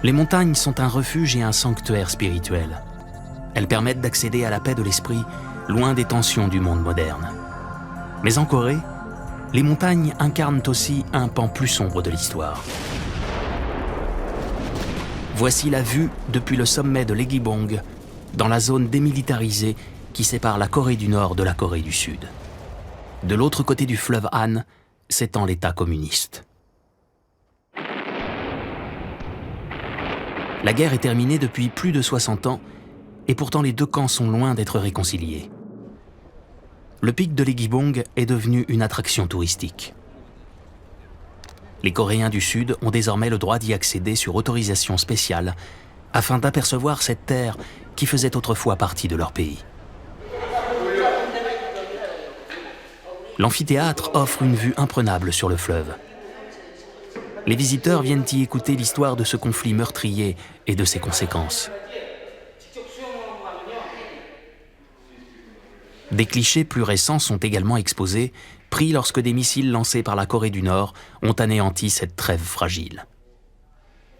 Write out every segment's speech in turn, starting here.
Les montagnes sont un refuge et un sanctuaire spirituel. Elles permettent d'accéder à la paix de l'esprit, loin des tensions du monde moderne. Mais en Corée, les montagnes incarnent aussi un pan plus sombre de l'histoire. Voici la vue depuis le sommet de l'Egibong, dans la zone démilitarisée qui sépare la Corée du Nord de la Corée du Sud. De l'autre côté du fleuve Han s'étend l'État communiste. La guerre est terminée depuis plus de 60 ans et pourtant les deux camps sont loin d'être réconciliés. Le pic de l'Egibong est devenu une attraction touristique. Les Coréens du Sud ont désormais le droit d'y accéder sur autorisation spéciale afin d'apercevoir cette terre qui faisait autrefois partie de leur pays. L'amphithéâtre offre une vue imprenable sur le fleuve. Les visiteurs viennent y écouter l'histoire de ce conflit meurtrier et de ses conséquences. Des clichés plus récents sont également exposés, pris lorsque des missiles lancés par la Corée du Nord ont anéanti cette trêve fragile.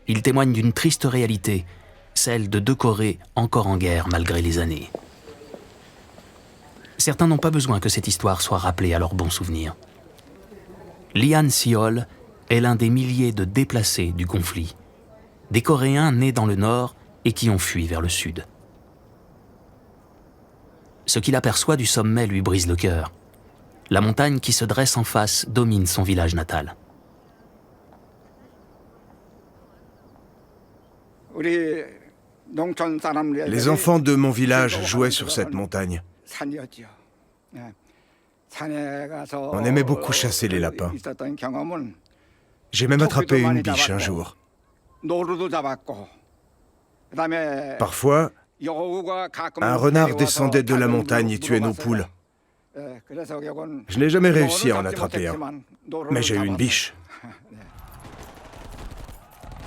Ils témoignent d'une triste réalité, celle de deux Corées encore en guerre malgré les années. Certains n'ont pas besoin que cette histoire soit rappelée à leurs bons souvenirs. Lee Han-seol est l'un des milliers de déplacés du conflit, des Coréens nés dans le Nord et qui ont fui vers le Sud. Ce qu'il aperçoit du sommet lui brise le cœur. La montagne qui se dresse en face domine son village natal. Les enfants de mon village jouaient sur cette montagne. On aimait beaucoup chasser les lapins. J'ai même attrapé une biche un jour. Parfois, un renard descendait de la montagne et tuait nos poules. Je n'ai jamais réussi à en attraper un, mais j'ai eu une biche.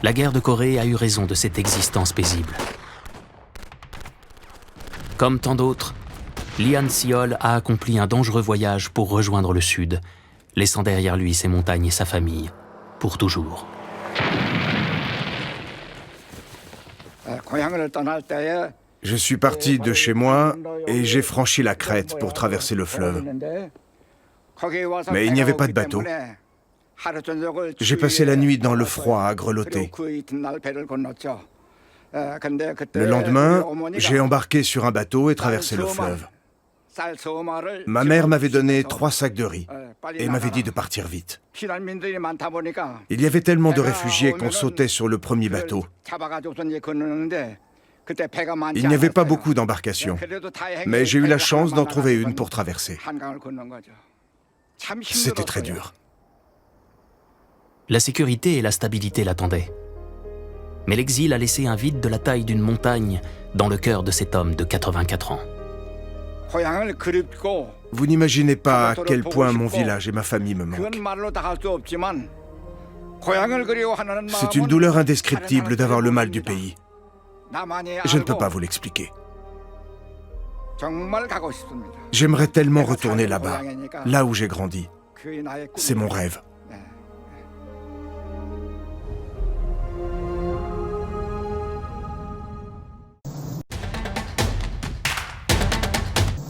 La guerre de Corée a eu raison de cette existence paisible. Comme tant d'autres, Lee Han-seol a accompli un dangereux voyage pour rejoindre le Sud, laissant derrière lui ses montagnes et sa famille, pour toujours. Je suis parti de chez moi et j'ai franchi la crête pour traverser le fleuve. Mais il n'y avait pas de bateau. J'ai passé la nuit dans le froid à grelotter. Le lendemain, j'ai embarqué sur un bateau et traversé le fleuve. Ma mère m'avait donné 3 sacs de riz et m'avait dit de partir vite. Il y avait tellement de réfugiés qu'on sautait sur le premier bateau. Il n'y avait pas beaucoup d'embarcations, mais j'ai eu la chance d'en trouver une pour traverser. C'était très dur. La sécurité et la stabilité l'attendaient. Mais l'exil a laissé un vide de la taille d'une montagne dans le cœur de cet homme de 84 ans. Vous n'imaginez pas à quel point mon village et ma famille me manquent. C'est une douleur indescriptible d'avoir le mal du pays. Je ne peux pas vous l'expliquer. J'aimerais tellement retourner là-bas, là où j'ai grandi. C'est mon rêve.